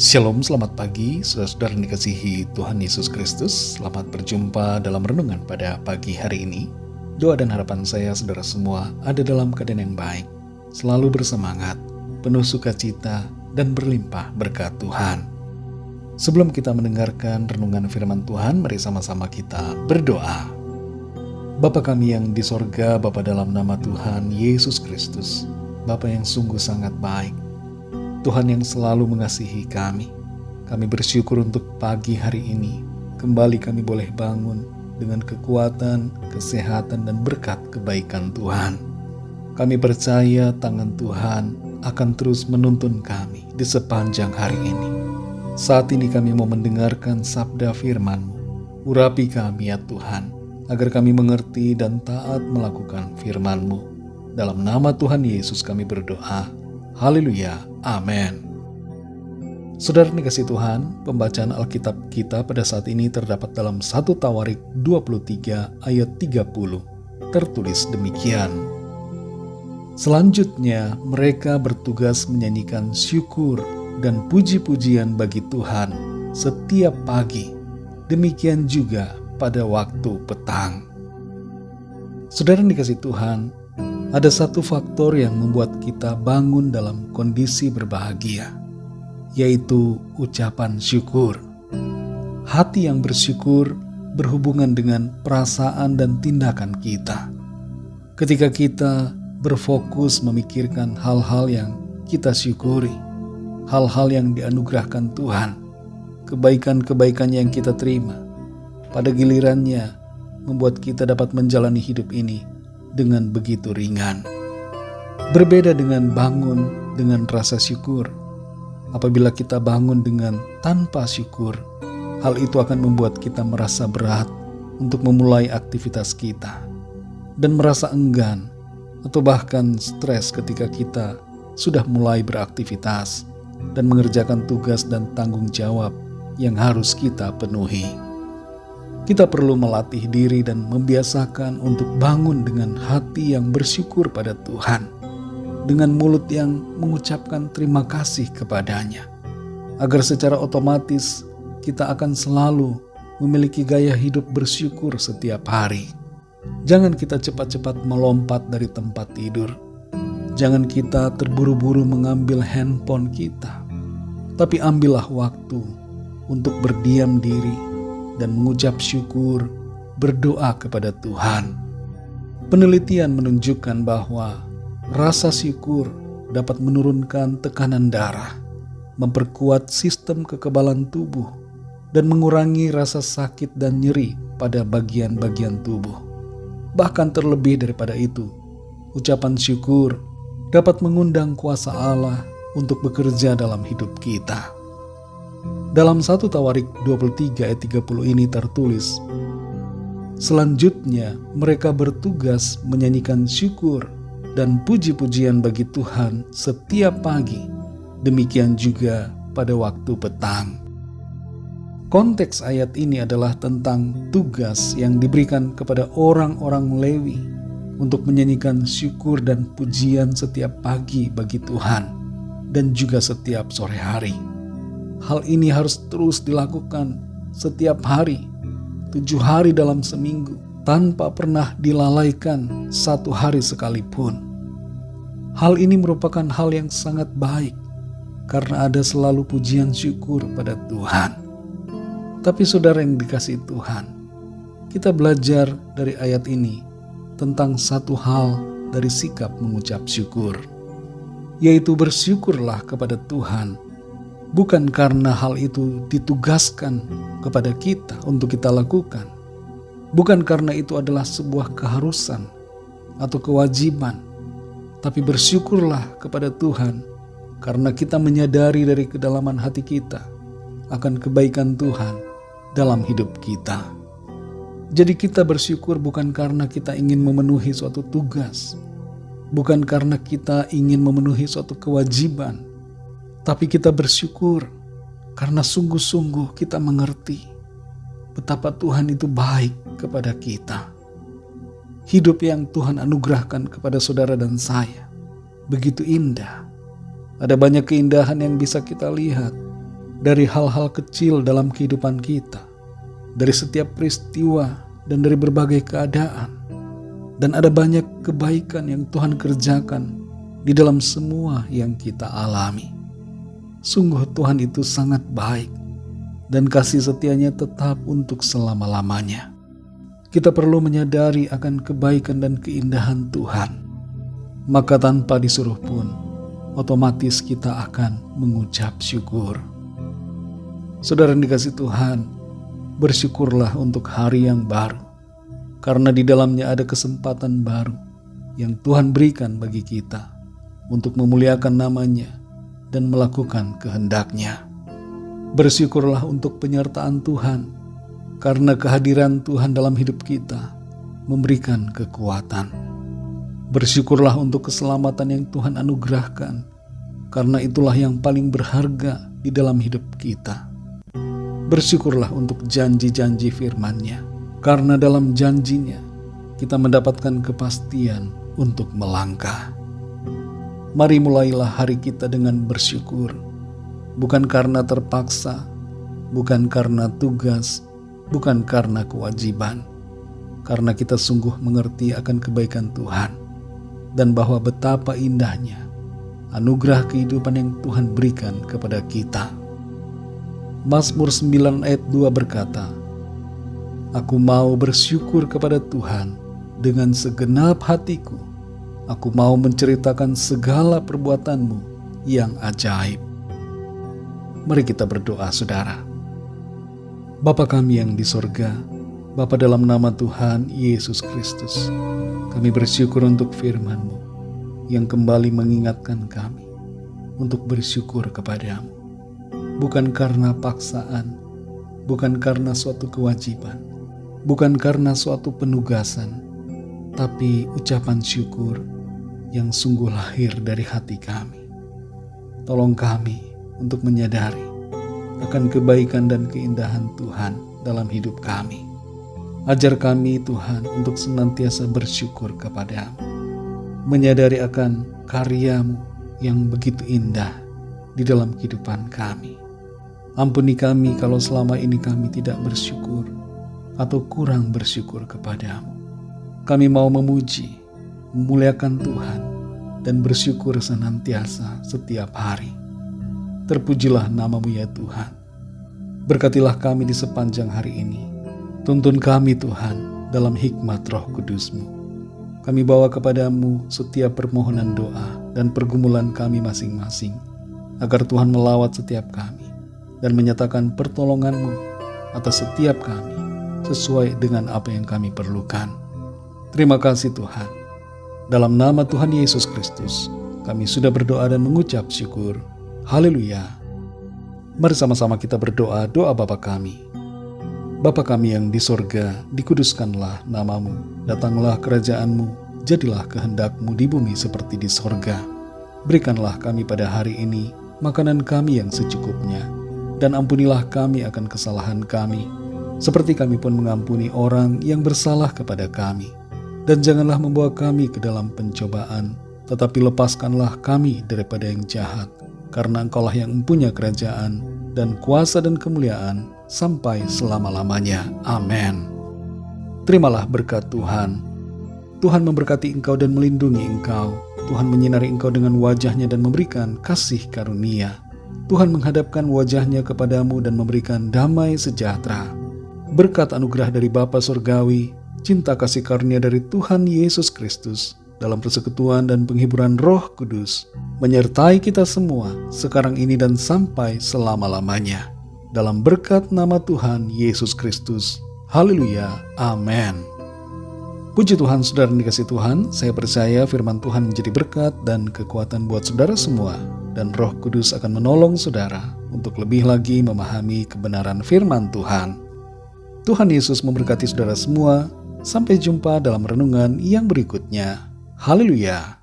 Shalom, selamat pagi, saudara-saudara yang dikasihi Tuhan Yesus Kristus. Selamat berjumpa dalam renungan pada pagi hari ini. Doa dan harapan saya, saudara semua, ada dalam keadaan yang baik, selalu bersemangat, penuh sukacita, dan berlimpah berkat Tuhan. Sebelum kita mendengarkan renungan firman Tuhan, mari sama-sama kita berdoa. Bapa kami yang di sorga, Bapa dalam nama Tuhan Yesus Kristus, Bapa yang sungguh sangat baik, Tuhan yang selalu mengasihi kami. Kami bersyukur untuk pagi hari ini. Kembali kami boleh bangun dengan kekuatan, kesehatan, dan berkat kebaikan Tuhan. Kami percaya tangan Tuhan akan terus menuntun kami di sepanjang hari ini. Saat ini kami mau mendengarkan sabda firman-Mu. Urapi kami ya Tuhan, agar kami mengerti dan taat melakukan firman-Mu. Dalam nama Tuhan Yesus kami berdoa. Haleluya, amin. Saudara dikasihi Tuhan, pembacaan Alkitab kita pada saat ini terdapat dalam 1 Tawarik 23 ayat 30. Tertulis demikian. Selanjutnya mereka bertugas menyanyikan syukur dan puji-pujian bagi Tuhan setiap pagi, demikian juga pada waktu petang. Saudara dikasihi Tuhan, ada satu faktor yang membuat kita bangun dalam kondisi berbahagia, yaitu ucapan syukur. Hati yang bersyukur berhubungan dengan perasaan dan tindakan kita. Ketika kita berfokus memikirkan hal-hal yang kita syukuri, hal-hal yang dianugerahkan Tuhan, kebaikan-kebaikan yang kita terima, pada gilirannya membuat kita dapat menjalani hidup ini dengan begitu ringan. Berbeda dengan bangun dengan rasa syukur. Apabila kita bangun dengan tanpa syukur, hal itu akan membuat kita merasa berat untuk memulai aktivitas kita dan merasa enggan atau bahkan stres ketika kita sudah mulai beraktivitas dan mengerjakan tugas dan tanggung jawab yang harus kita penuhi. Kita perlu melatih diri dan membiasakan untuk bangun dengan hati yang bersyukur pada Tuhan, dengan mulut yang mengucapkan terima kasih kepadanya, agar secara otomatis kita akan selalu memiliki gaya hidup bersyukur setiap hari. Jangan kita cepat-cepat melompat dari tempat tidur. Jangan kita terburu-buru mengambil handphone kita, tapi ambillah waktu untuk berdiam diri dan mengucap syukur, berdoa kepada Tuhan. Penelitian menunjukkan bahwa rasa syukur dapat menurunkan tekanan darah, memperkuat sistem kekebalan tubuh, dan mengurangi rasa sakit dan nyeri pada bagian-bagian tubuh. Bahkan terlebih daripada itu, ucapan syukur dapat mengundang kuasa Allah untuk bekerja dalam hidup kita. Dalam 1 Tawarik 23 ayat 30 ini tertulis, selanjutnya mereka bertugas menyanyikan syukur dan puji-pujian bagi Tuhan setiap pagi, demikian juga pada waktu petang. Konteks ayat ini adalah tentang tugas yang diberikan kepada orang-orang Lewi untuk menyanyikan syukur dan pujian setiap pagi bagi Tuhan dan juga setiap sore hari. Hal ini harus terus dilakukan setiap hari, 7 hari dalam seminggu, tanpa pernah dilalaikan 1 hari sekalipun. Hal ini merupakan hal yang sangat baik, karena ada selalu pujian syukur pada Tuhan. Tapi saudara yang dikasihi Tuhan, kita belajar dari ayat ini tentang satu hal dari sikap mengucap syukur, yaitu bersyukurlah kepada Tuhan, bukan karena hal itu ditugaskan kepada kita untuk kita lakukan. Bukan karena itu adalah sebuah keharusan atau kewajiban. Tapi bersyukurlah kepada Tuhan karena kita menyadari dari kedalaman hati kita akan kebaikan Tuhan dalam hidup kita. Jadi kita bersyukur bukan karena kita ingin memenuhi suatu tugas. Bukan karena kita ingin memenuhi suatu kewajiban. Tapi kita bersyukur karena sungguh-sungguh kita mengerti betapa Tuhan itu baik kepada kita. Hidup yang Tuhan anugerahkan kepada saudara dan saya begitu indah. Ada banyak keindahan yang bisa kita lihat, dari hal-hal kecil dalam kehidupan kita, dari setiap peristiwa dan dari berbagai keadaan. Dan ada banyak kebaikan yang Tuhan kerjakan di dalam semua yang kita alami. Sungguh Tuhan itu sangat baik dan kasih setianya tetap untuk selama-lamanya. Kita perlu menyadari akan kebaikan dan keindahan Tuhan. Maka tanpa disuruh pun, otomatis kita akan mengucap syukur. Saudara yang dikasihi Tuhan, bersyukurlah untuk hari yang baru. Karena di dalamnya ada kesempatan baru yang Tuhan berikan bagi kita untuk memuliakan nama-Nya dan melakukan kehendak-Nya. Bersyukurlah untuk penyertaan Tuhan, karena kehadiran Tuhan dalam hidup kita memberikan kekuatan. Bersyukurlah untuk keselamatan yang Tuhan anugerahkan, karena itulah yang paling berharga di dalam hidup kita. Bersyukurlah untuk janji-janji firman-Nya, karena dalam janji-Nya kita mendapatkan kepastian untuk melangkah. Mari mulailah hari kita dengan bersyukur, bukan karena terpaksa, bukan karena tugas, bukan karena kewajiban, karena kita sungguh mengerti akan kebaikan Tuhan dan bahwa betapa indahnya anugerah kehidupan yang Tuhan berikan kepada kita. Mazmur 9 ayat 2 berkata, "Aku mau bersyukur kepada Tuhan dengan segenap hatiku. Aku mau menceritakan segala perbuatan-Mu yang ajaib." Mari kita berdoa, saudara. Bapa kami yang di sorga, Bapa dalam nama Tuhan Yesus Kristus, kami bersyukur untuk firman-Mu yang kembali mengingatkan kami untuk bersyukur kepadamu. Bukan karena paksaan, bukan karena suatu kewajiban, bukan karena suatu penugasan, tapi ucapan syukur yang sungguh lahir dari hati kami. Tolong kami untuk menyadari akan kebaikan dan keindahan Tuhan dalam hidup kami. Ajar kami Tuhan untuk senantiasa bersyukur kepadamu, menyadari akan karya-Mu yang begitu indah di dalam kehidupan kami. Ampuni kami kalau selama ini kami tidak bersyukur atau kurang bersyukur kepadamu. Kami mau memuji, memuliakan Tuhan, dan bersyukur senantiasa setiap hari. Terpujilah nama-Mu ya Tuhan. Berkatilah kami di sepanjang hari ini. Tuntun kami Tuhan dalam hikmat Roh Kudus-Mu. Kami bawa kepadamu setiap permohonan doa dan pergumulan kami masing-masing, agar Tuhan melawat setiap kami dan menyatakan pertolongan-Mu atas setiap kami sesuai dengan apa yang kami perlukan. Terima kasih Tuhan. Dalam nama Tuhan Yesus Kristus, kami sudah berdoa dan mengucap syukur. Haleluya. Mari sama-sama kita berdoa doa Bapa kami. Bapa kami yang di sorga, dikuduskanlah nama-Mu, datanglah kerajaan-Mu, jadilah kehendak-Mu di bumi seperti di sorga. Berikanlah kami pada hari ini makanan kami yang secukupnya, dan ampunilah kami akan kesalahan kami, seperti kami pun mengampuni orang yang bersalah kepada kami. Dan janganlah membawa kami ke dalam pencobaan, tetapi lepaskanlah kami daripada yang jahat, karena Engkaulah yang mempunyai kerajaan dan kuasa dan kemuliaan sampai selama-lamanya. Amin. Terimalah berkat Tuhan. Tuhan memberkati engkau dan melindungi engkau. Tuhan menyinari engkau dengan wajah-Nya dan memberikan kasih karunia. Tuhan menghadapkan wajah-Nya kepadamu dan memberikan damai sejahtera. Berkat anugerah dari Bapa Surgawi, cinta kasih karunia dari Tuhan Yesus Kristus, dalam persekutuan dan penghiburan Roh Kudus, menyertai kita semua sekarang ini dan sampai selama-lamanya. Dalam berkat nama Tuhan Yesus Kristus. Haleluya. Amin. Puji Tuhan, saudara yang dikasihi Tuhan. Saya percaya firman Tuhan menjadi berkat dan kekuatan buat saudara semua. Dan Roh Kudus akan menolong saudara untuk lebih lagi memahami kebenaran firman Tuhan. Tuhan Yesus memberkati saudara semua. Sampai jumpa dalam renungan yang berikutnya. Haleluya.